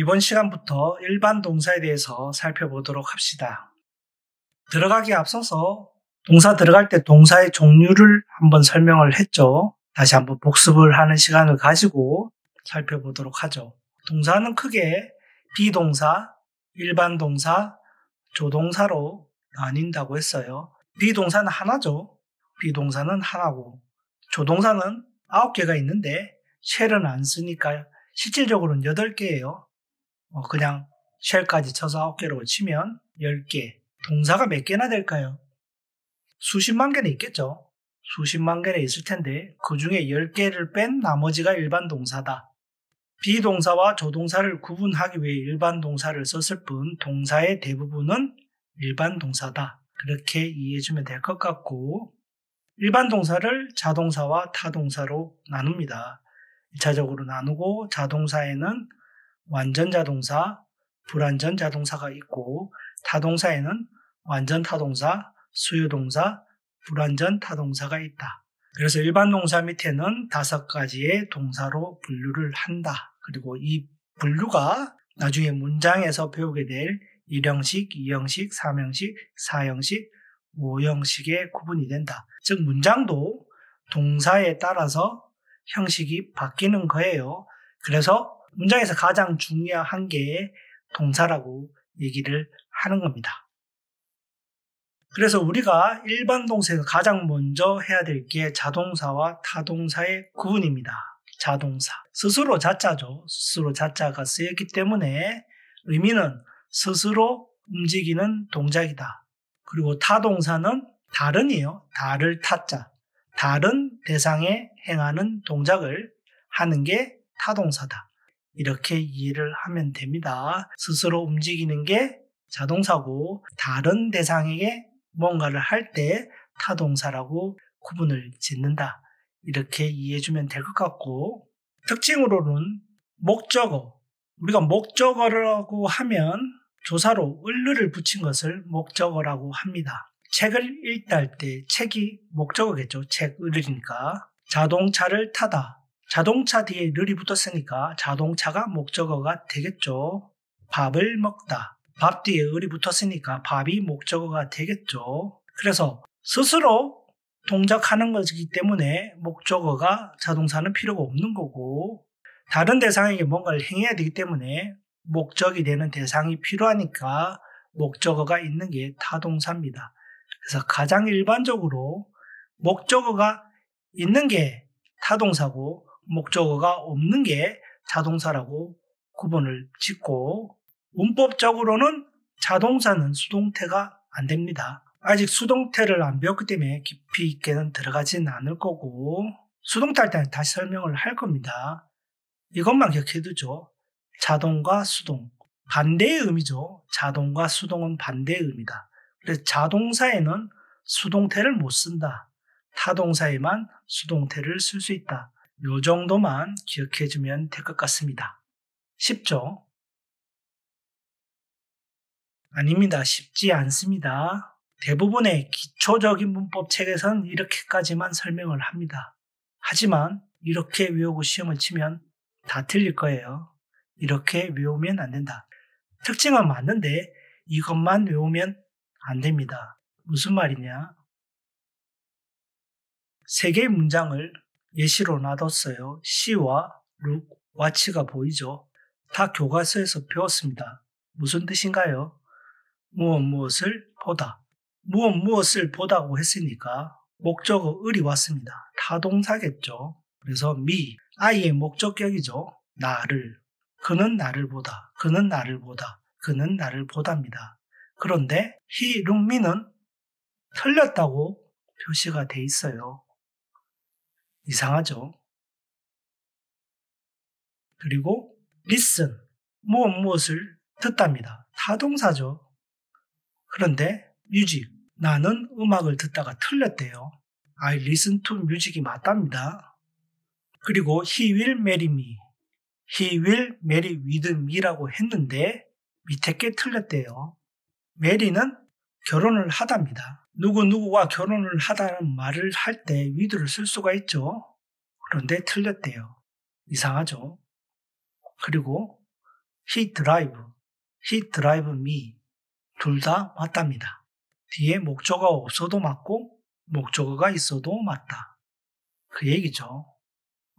이번 시간부터 일반 동사에 대해서 살펴보도록 합시다. 들어가기에 앞서서 동사 들어갈 때 동사의 종류를 한번 설명을 했죠. 다시 한번 복습을 하는 시간을 가지고 살펴보도록 하죠. 동사는 크게 비동사, 일반 동사, 조동사로 나뉜다고 했어요. 비동사는 하나죠. 비동사는 하나고 조동사는 9개가 있는데 쉘은 안 쓰니까 실질적으로는 8개예요. 그냥 쉘까지 쳐서 9개로 치면 10개. 동사가 몇 개나 될까요? 수십만 개는 있겠죠. 수십만 개는 있을 텐데 그 중에 10개를 뺀 나머지가 일반 동사다. 비동사와 조동사를 구분하기 위해 일반 동사를 썼을 뿐 동사의 대부분은 일반 동사다. 그렇게 이해해주면 될 것 같고, 일반 동사를 자동사와 타동사로 나눕니다. 1차적으로 나누고 자동사에는 완전 자동사, 불완전 자동사가 있고 타동사에는 완전 타동사, 수요동사, 불완전 타동사가 있다. 그래서 일반 동사 밑에는 5가지의 동사로 분류를 한다. 그리고 이 분류가 나중에 문장에서 배우게 될 1형식, 2형식, 3형식, 4형식, 5형식의 구분이 된다. 즉 문장도 동사에 따라서 형식이 바뀌는 거예요. 그래서 문장에서 가장 중요한 게 동사라고 얘기를 하는 겁니다. 그래서 우리가 일반 동사에서 가장 먼저 해야 될 게 자동사와 타동사의 구분입니다. 자동사. 스스로 자자죠. 스스로 자자가 쓰였기 때문에 의미는 스스로 움직이는 동작이다. 그리고 타동사는 다른이요. 다를 타자. 다른 대상에 행하는 동작을 하는 게 타동사다. 이렇게 이해를 하면 됩니다. 스스로 움직이는 게 자동사고 다른 대상에게 뭔가를 할 때 타동사라고 구분을 짓는다. 이렇게 이해해주면 될 것 같고, 특징으로는 목적어. 우리가 목적어라고 하면 조사로 을을 붙인 것을 목적어라고 합니다. 책을 읽다 할 때 책이 목적어겠죠. 책, 을이니까. 자동차를 타다. 자동차 뒤에 을이 붙었으니까 자동차가 목적어가 되겠죠. 밥을 먹다. 밥 뒤에 을이 붙었으니까 밥이 목적어가 되겠죠. 그래서 스스로 동작하는 것이기 때문에 목적어가 자동사는 필요가 없는 거고, 다른 대상에게 뭔가를 행해야 되기 때문에 목적이 되는 대상이 필요하니까 목적어가 있는 게 타동사입니다. 그래서 가장 일반적으로 목적어가 있는 게 타동사고 목적어가 없는 게 자동사라고 구분을 짓고, 문법적으로는 자동사는 수동태가 안 됩니다. 아직 수동태를 안 배웠기 때문에 깊이 있게는 들어가지는 않을 거고, 수동태 할 때는 다시 설명을 할 겁니다. 이것만 기억해두죠. 자동과 수동. 반대의 의미죠. 자동과 수동은 반대의 의미다. 그래서 자동사에는 수동태를 못 쓴다. 타동사에만 수동태를 쓸 수 있다. 요 정도만 기억해주면 될 것 같습니다. 쉽죠? 아닙니다. 쉽지 않습니다. 대부분의 기초적인 문법 책에서는 이렇게까지만 설명을 합니다. 하지만 이렇게 외우고 시험을 치면 다 틀릴 거예요. 이렇게 외우면 안 된다. 특징은 맞는데 이것만 외우면 안 됩니다. 무슨 말이냐? 3개의 문장을 예시로 놔뒀어요. she와 look, watch가 보이죠? 다 교과서에서 배웠습니다. 무슨 뜻인가요? 무엇을 보다. 무엇을 보다고 했으니까 목적어 을이 왔습니다. 타동사겠죠. 그래서 me, I의 목적격이죠. 나를. 그는 나를 보다. 그는 나를 보다. 그는 나를 보답니다. 그런데 he, look, me는 틀렸다고 표시가 돼 있어요. 이상하죠? 그리고 listen, 무엇을 듣답니다. 타동사죠. 그런데 music, 나는 음악을 듣다가 틀렸대요. I listen to music이 맞답니다. 그리고 he will marry me, he will marry with me라고 했는데 밑에 게 틀렸대요. marry는 결혼을 하답니다. 누구와 결혼을 하다는 말을 할 때 with를 쓸 수가 있죠. 그런데 틀렸대요. 이상하죠? 그리고 he drive me 둘 다 맞답니다. 뒤에 목적어가 없어도 맞고 목적어가 있어도 맞다. 그 얘기죠.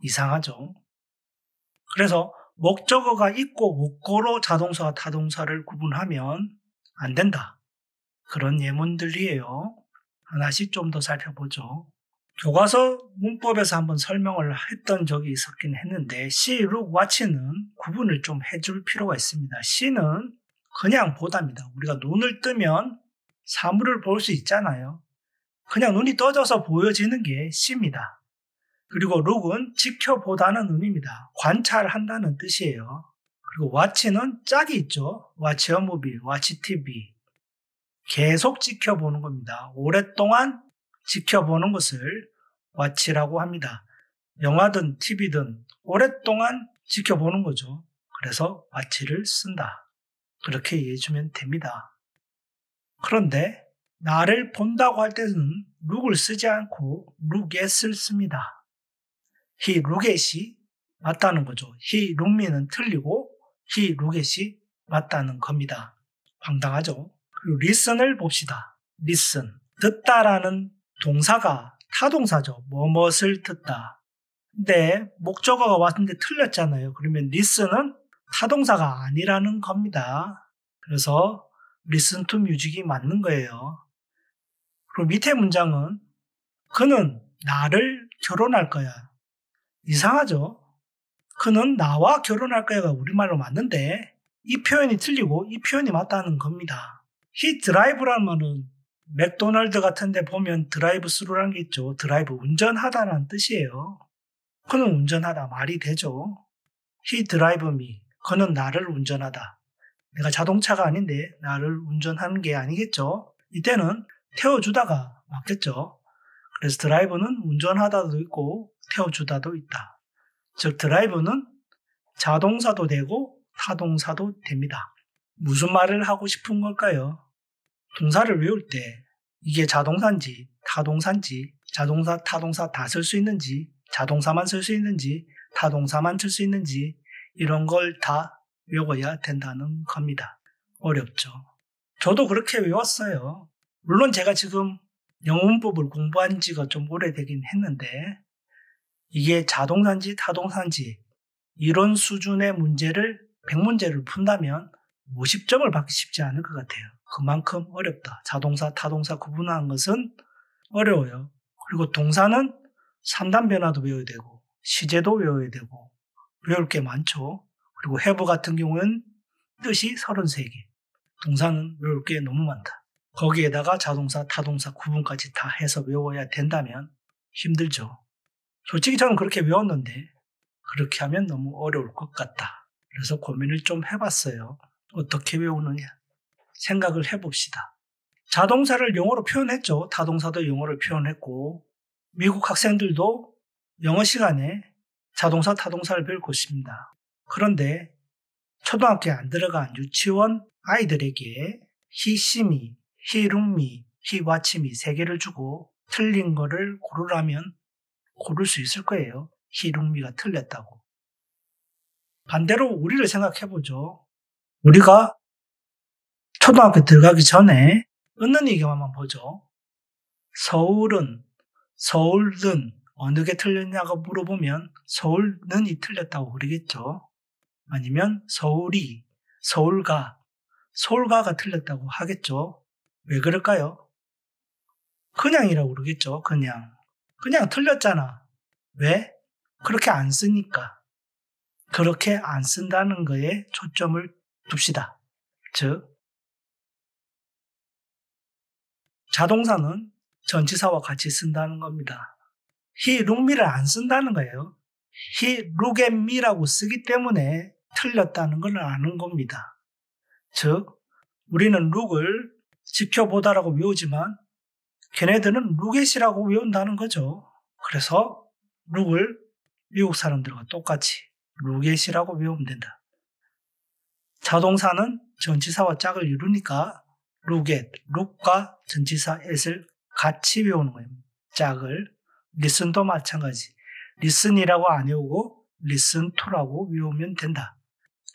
이상하죠. 그래서 목적어가 있고 없고로 자동사와 타동사를 구분하면 안 된다. 그런 예문들이에요. 하나씩 좀 더 살펴보죠. 교과서 문법에서 한번 설명을 했던 적이 있었긴 했는데 see, look, watch는 구분을 좀 해줄 필요가 있습니다. see는 그냥 보답니다. 우리가 눈을 뜨면 사물을 볼 수 있잖아요. 그냥 눈이 떠져서 보여지는 게 see입니다. 그리고 look은 지켜보다는 의미입니다. 관찰한다는 뜻이에요. 그리고 watch는 짝이 있죠. watch a movie, watch TV. 계속 지켜보는 겁니다. 오랫동안 지켜보는 것을 watch라고 합니다. 영화든 TV든 오랫동안 지켜보는 거죠. 그래서 watch를 쓴다. 그렇게 이해해주면 됩니다. 그런데 나를 본다고 할 때는 look을 쓰지 않고 look at을 씁니다. he look at이 맞다는 거죠. he look me는 틀리고 he look at이 맞다는 겁니다. 황당하죠? 그리고 listen을 봅시다. listen. 듣다라는 동사가 타동사죠. 뭐뭇을 듣다. 근데 목적어가 왔는데 틀렸잖아요. 그러면 listen은 타동사가 아니라는 겁니다. 그래서 listen to music이 맞는 거예요. 그리고 밑에 문장은 그는 나를 결혼할 거야. 이상하죠? 그는 나와 결혼할 거야가 우리말로 맞는데 이 표현이 틀리고 이 표현이 맞다는 겁니다. he drive라는 말은 맥도날드 같은 데 보면 드라이브 스루라는 게 있죠. 드라이브, 운전하다라는 뜻이에요. 그는 운전하다, 말이 되죠. he drive me, 그는 나를 운전하다. 내가 자동차가 아닌데 나를 운전하는 게 아니겠죠. 이때는 태워주다가 맞겠죠. 그래서 드라이브는 운전하다도 있고 태워주다도 있다. 즉 드라이브는 자동사도 되고 타동사도 됩니다. 무슨 말을 하고 싶은 걸까요? 동사를 외울 때 이게 자동사인지 타동사인지 자동사, 타동사 다 쓸 수 있는지 자동사만 쓸 수 있는지 타동사만 쓸 수 있는지 이런 걸 다 외워야 된다는 겁니다. 어렵죠. 저도 그렇게 외웠어요. 물론 제가 지금 영어 문법을 공부한 지가 좀 오래되긴 했는데 이게 자동사인지 타동사인지 이런 수준의 문제를 100문제를 푼다면 50점을 받기 쉽지 않을 것 같아요. 그만큼 어렵다. 자동사, 타동사 구분하는 것은 어려워요. 그리고 동사는 3단 변화도 외워야 되고 시제도 외워야 되고 외울 게 많죠. 그리고 have 같은 경우는 뜻이 33개. 동사는 외울 게 너무 많다. 거기에다가 자동사, 타동사 구분까지 다 해서 외워야 된다면 힘들죠. 솔직히 저는 그렇게 외웠는데 그렇게 하면 너무 어려울 것 같다. 그래서 고민을 좀 해봤어요. 어떻게 외우느냐. 생각을 해봅시다. 자동사를 영어로 표현했죠. 타동사도 영어로 표현했고 미국 학생들도 영어 시간에 자동사, 타동사를 배울 것입니다. 그런데 초등학교에 안 들어간 유치원 아이들에게 he see me, he look me, he watch me 3개를 주고 틀린 거를 고르라면 고를 수 있을 거예요. he look me가 틀렸다고. 반대로 우리를 생각해보죠. 우리가 초등학교 들어가기 전에 은는 이경만 보죠. 서울은 어느 게 틀렸냐고 물어보면 서울는이 틀렸다고 그러겠죠. 아니면 서울가가 틀렸다고 하겠죠. 왜 그럴까요? 그냥이라고 그러겠죠. 그냥 틀렸잖아. 왜? 그렇게 안 쓰니까. 그렇게 안 쓴다는 거에 초점을 둡시다. 즉 자동사는 전치사와 같이 쓴다는 겁니다. he look me를 안 쓴다는 거예요. he look at me라고 쓰기 때문에 틀렸다는 걸 아는 겁니다. 즉 우리는 look을 지켜보다라고 외우지만 걔네들은 look at이라고 외운다는 거죠. 그래서 look을 미국 사람들과 똑같이 look at이라고 외우면 된다. 자동사는 전치사와 짝을 이루니까 look at, look과 전치사 at을 같이 외우는 거예요. 짝을. listen도 마찬가지. listen이라고 안 외우고 listen to라고 외우면 된다.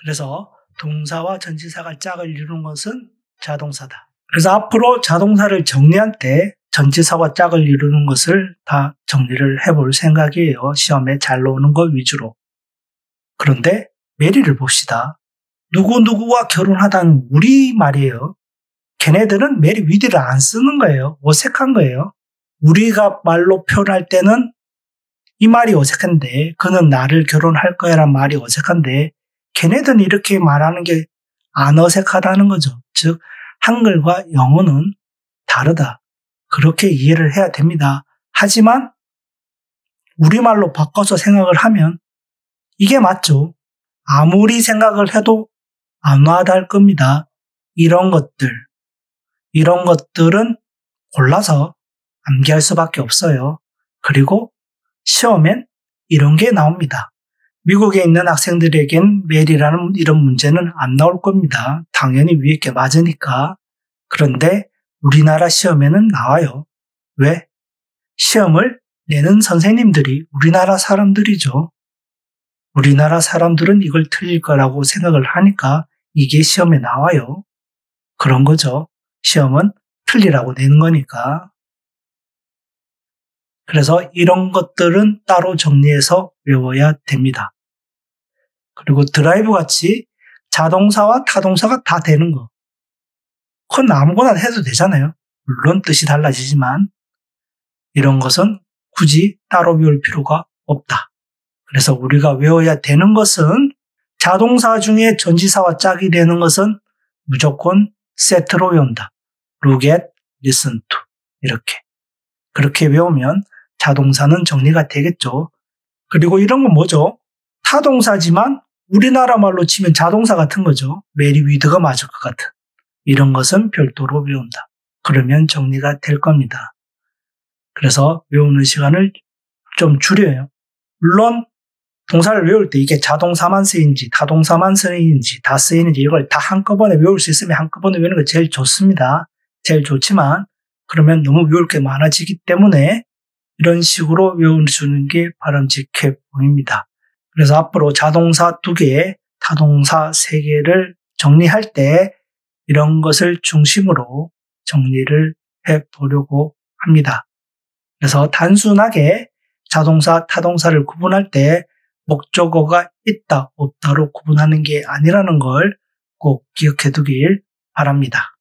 그래서 동사와 전치사가 짝을 이루는 것은 자동사다. 그래서 앞으로 자동사를 정리할 때 전치사와 짝을 이루는 것을 다 정리를 해볼 생각이에요. 시험에 잘 나오는 것 위주로. 그런데 메리를 봅시다. 누구누구와 결혼하다는 우리 말이에요. 걔네들은 메리 위드를 안 쓰는 거예요. 어색한 거예요. 우리가 말로 표현할 때는 이 말이 어색한데, 그는 나를 결혼할 거야 라는 말이 어색한데, 걔네들은 이렇게 말하는 게 안 어색하다는 거죠. 즉 한글과 영어는 다르다. 그렇게 이해를 해야 됩니다. 하지만 우리말로 바꿔서 생각을 하면 이게 맞죠. 아무리 생각을 해도 안 와닿을 겁니다. 이런 것들은 골라서 암기할 수밖에 없어요. 그리고 시험엔 이런 게 나옵니다. 미국에 있는 학생들에겐 메리라는 이런 문제는 안 나올 겁니다. 당연히 위에 게 맞으니까. 그런데 우리나라 시험에는 나와요. 왜? 시험을 내는 선생님들이 우리나라 사람들이죠. 우리나라 사람들은 이걸 틀릴 거라고 생각을 하니까 이게 시험에 나와요. 그런 거죠. 시험은 틀리라고 내는 거니까. 그래서 이런 것들은 따로 정리해서 외워야 됩니다. 그리고 드라이브 같이 자동사와 타동사가 다 되는 거. 그건 아무거나 해도 되잖아요. 물론 뜻이 달라지지만 이런 것은 굳이 따로 외울 필요가 없다. 그래서 우리가 외워야 되는 것은 자동사 중에 전치사와 짝이 되는 것은 무조건 세트로 외운다. look at, listen to 이렇게. 그렇게 외우면 자동사는 정리가 되겠죠. 그리고 이런 건 뭐죠? 타동사지만 우리나라 말로 치면 자동사 같은 거죠. 메리 위드가 맞을 것 같은. 이런 것은 별도로 외운다. 그러면 정리가 될 겁니다. 그래서 외우는 시간을 좀 줄여요. 물론 동사를 외울 때 이게 자동사만 쓰이는지 타동사만 쓰이는지 다 쓰이는지 이걸 다 한꺼번에 외울 수 있으면 한꺼번에 외우는 게 제일 좋습니다. 제일 좋지만 그러면 너무 외울 게 많아지기 때문에 이런 식으로 외워주는 게 바람직해 보입니다. 그래서 앞으로 자동사 2개, 타동사 3개를 정리할 때 이런 것을 중심으로 정리를 해보려고 합니다. 그래서 단순하게 자동사, 타동사를 구분할 때 목적어가 있다, 없다로 구분하는 게 아니라는 걸 꼭 기억해 두길 바랍니다.